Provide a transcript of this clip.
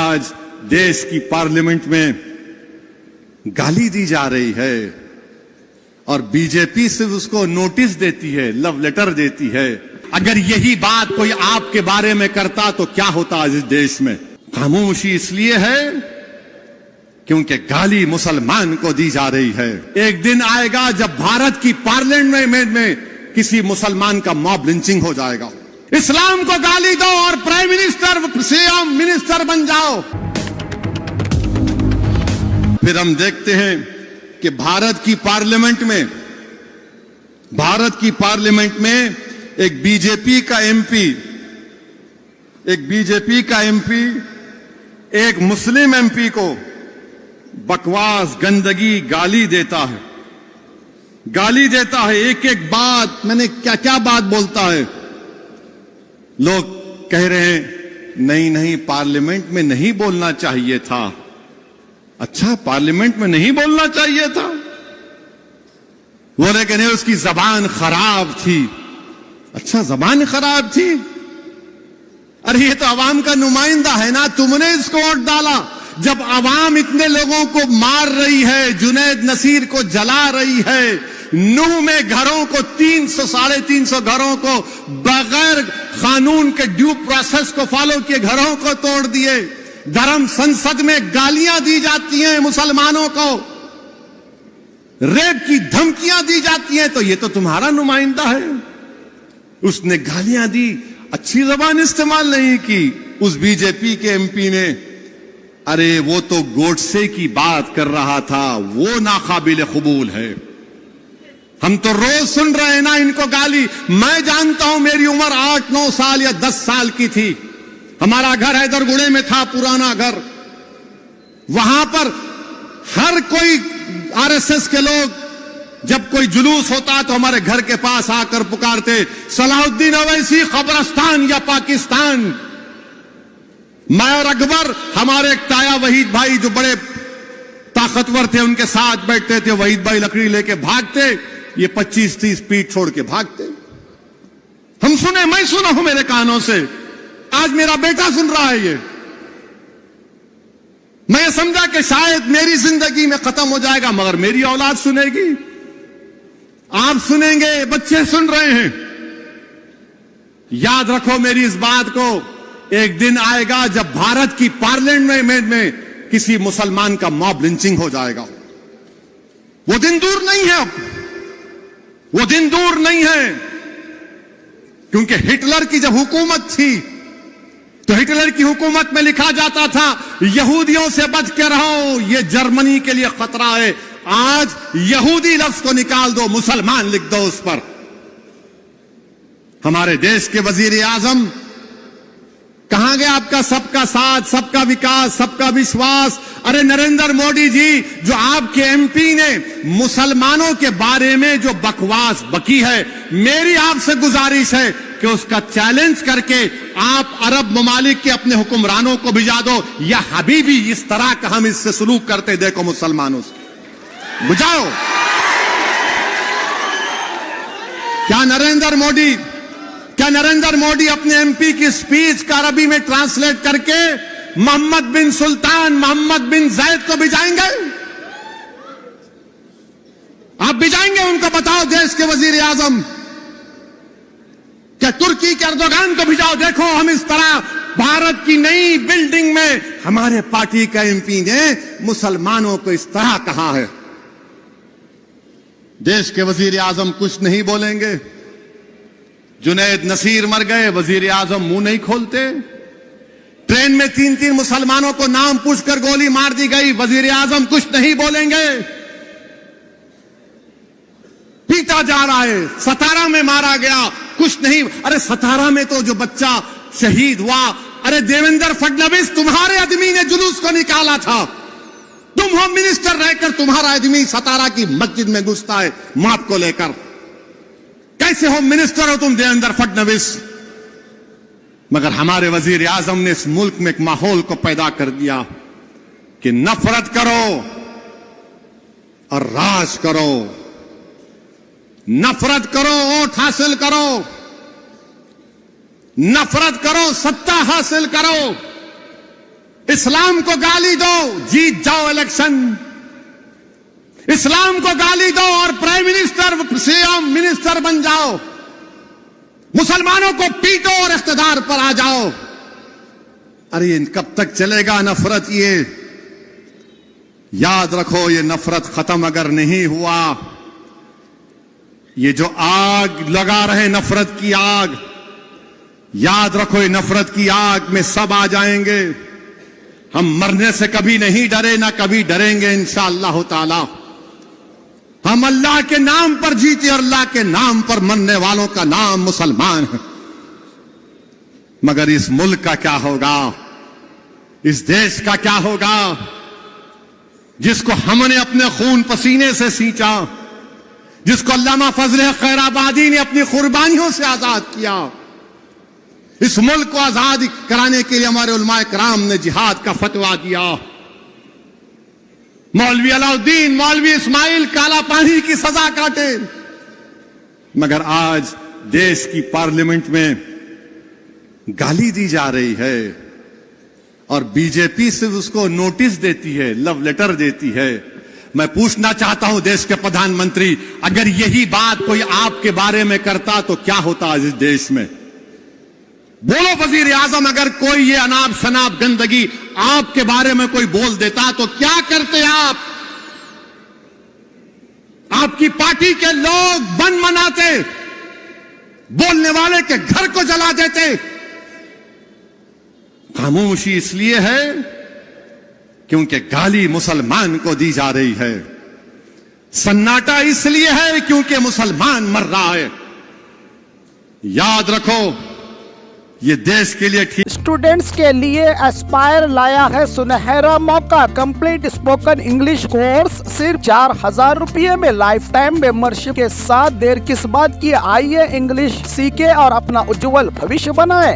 आज देश की पार्लियामेंट में गाली दी जा रही है और बीजेपी सिर्फ उसको नोटिस देती है, लव लेटर देती है। अगर यही बात कोई आपके बारे में करता तो क्या होता आज इस देश में? खामोशी इसलिए है क्योंकि गाली मुसलमान को दी जा रही है। एक दिन आएगा जब भारत की पार्लियामेंट में किसी मुसलमान का मॉब लिंचिंग हो जाएगा। इस्लाम को गाली दो और प्राइम मिनिस्टर सीएम मिनिस्टर बन जाओ। फिर हम देखते हैं कि भारत की पार्लियामेंट में एक बीजेपी का एमपी एक मुस्लिम एमपी को बकवास, गंदगी, गाली देता है। एक एक बात, मैंने क्या क्या बात बोलता है। लोग कह रहे हैं नहीं पार्लियामेंट में नहीं बोलना चाहिए था। अच्छा, पार्लियामेंट में नहीं बोलना चाहिए था? बोले कि नहीं उसकी जबान खराब थी। अच्छा, जबान खराब थी? अरे ये तो अवाम का नुमाइंदा है ना, तुमने इसको वोट डाला। जब अवाम इतने लोगों को मार रही है, जुनैद नसीर को जला रही है, नूह में घरों को 300-350 घरों को बगैर कानून के ड्यू प्रोसेस को फॉलो किए घरों को तोड़ दिए, धर्म संसद में गालियां दी जाती हैं मुसलमानों को, रेप की धमकियां दी जाती हैं, तो ये तो तुम्हारा नुमाइंदा है। उसने गालियां दी, अच्छी जबान इस्तेमाल नहीं की। उस बीजेपी के एमपी ने, अरे वो तो गोडसे की बात कर रहा था, वो नाकाबिल कबूल है। हम तो रोज सुन रहे हैं ना इनको गाली। मैं जानता हूं, मेरी उम्र 8-9 साल या 10 साल की थी। हमारा घर हैदरगुड़े में था, पुराना घर। वहां पर हर कोई आरएसएस के लोग जब कोई जुलूस होता तो हमारे घर के पास आकर पुकारते, सलाहुद्दीन ओवैसी कब्रिस्तान या पाकिस्तान। मैं और अकबर, हमारे एक ताया वहीद भाई जो बड़े ताकतवर थे, उनके साथ बैठते थे। वहीद भाई लकड़ी लेके भागते, ये 25-30 फीट छोड़ के भागते। हम सुने, मैं सुना हूं मेरे कानों से, आज मेरा बेटा सुन रहा है ये। मैं समझा कि शायद मेरी जिंदगी में खत्म हो जाएगा, मगर मेरी औलाद सुनेगी, आप सुनेंगे, बच्चे सुन रहे हैं। याद रखो मेरी इस बात को, एक दिन आएगा जब भारत की पार्लियामेंट में किसी मुसलमान का मॉब लिंचिंग हो जाएगा। वो दिन दूर नहीं है, वो दिन दूर नहीं है। क्योंकि हिटलर की जब हुकूमत थी तो हिटलर की हुकूमत में लिखा जाता था, यहूदियों से बच के रहो, ये जर्मनी के लिए खतरा है। आज यहूदी लफ्ज को निकाल दो, मुसलमान लिख दो उस पर। हमारे देश के वजीर आजम, कहां गया आपका सबका साथ, सबका विकास, सबका विश्वास? अरे नरेंद्र मोदी जी, जो आपके एमपी ने मुसलमानों के बारे में जो बकवास बकी है, मेरी आपसे गुजारिश है कि उसका चैलेंज करके आप अरब ममालिक के अपने हुक्मरानों को भिजा दो, या हबीबी इस तरह का हम इससे सलूक करते देखो मुसलमानों से, बुझाओ। क्या नरेंद्र मोदी अपने एमपी की स्पीच का अरबी में ट्रांसलेट करके मोहम्मद बिन सुल्तान, मोहम्मद बिन जैद को भिजाएंगे? आप भिजाएंगे उनको? बताओ देश के वजीर आजम। क्या तुर्की के अर्दोगान को भिजाओ? देखो हम इस तरह भारत की नई बिल्डिंग में हमारे पार्टी का एमपी ने मुसलमानों को इस तरह कहा है। देश के वजीर आजम कुछ नहीं बोलेंगे। जुनैद नसीर मर गए, वजीर आजम मुंह नहीं खोलते। ट्रेन में 3-3 मुसलमानों को नाम पूछकर गोली मार दी गई, वजीर आजम कुछ नहीं बोलेंगे। पीटा जा रहा है, सतारा में मारा गया, कुछ नहीं। अरे सतारा में तो जो बच्चा शहीद हुआ, अरे देवेंद्र फडणवीस तुम्हारे आदमी ने जुलूस को निकाला था। तुम होम मिनिस्टर रहकर तुम्हारा आदमी सतारा की मस्जिद में घुसता है मौत को लेकर। कैसे होम मिनिस्टर हो तुम देवेंद्र फडणवीस? मगर हमारे वजीर आजम ने इस मुल्क में एक माहौल को पैदा कर दिया कि नफरत करो और राज करो, नफरत करो वोट हासिल करो, नफरत करो सत्ता हासिल करो। इस्लाम को गाली दो, जीत जाओ इलेक्शन। इस्लाम को गाली दो और प्राइम मिनिस्टर, सीएम, मिनिस्टर बन जाओ। मुसलमानों को पीटो और इख्तिदार पर आ जाओ। अरे कब तक चलेगा नफरत? ये याद रखो, ये नफरत खत्म अगर नहीं हुआ, ये जो आग लगा रहे नफरत की आग, याद रखो ये नफरत की आग में सब आ जाएंगे। हम मरने से कभी नहीं डरे, ना कभी डरेंगे इंशाअल्लाह ताला। हम अल्लाह के नाम पर जीते और अल्लाह के नाम पर मरने वालों का नाम मुसलमान है। मगर इस मुल्क का क्या होगा? इस देश का क्या होगा जिसको हमने अपने खून पसीने से सींचा, जिसको अल्लामा फजल खैराबादी ने अपनी कुर्बानियों से आजाद किया? इस मुल्क को आजाद कराने के लिए हमारे उलमाए कराम ने जिहाद का फतवा दिया। मौलवी अलाउद्दीन, मौलवी इस्माइल काला पानी की सजा काटे, मगर आज देश की पार्लियामेंट में गाली दी जा रही है और बीजेपी सिर्फ उसको नोटिस देती है, लव लेटर देती है। मैं पूछना चाहता हूं देश के प्रधानमंत्री, अगर यही बात कोई आपके बारे में करता तो क्या होता आज इस देश में? बोलो वजीर आजम, अगर कोई ये अनाप शनाप गंदगी आपके बारे में कोई बोल देता तो क्या करते आप? आपकी पार्टी के लोग बन मनाते, बोलने वाले के घर को जला देते। खामोशी इसलिए है क्योंकि गाली मुसलमान को दी जा रही है। सन्नाटा इसलिए है क्योंकि मुसलमान मर रहा है। याद रखो, ये देश के लिए ठीक। स्टूडेंट्स के लिए एस्पायर लाया है सुनहरा मौका। कंप्लीट स्पोकन इंग्लिश कोर्स सिर्फ 4000 रुपये में, लाइफ टाइम मेंबरशिप के साथ। देर किस बात की, आइए इंग्लिश सीखे और अपना उज्जवल भविष्य बनाएं।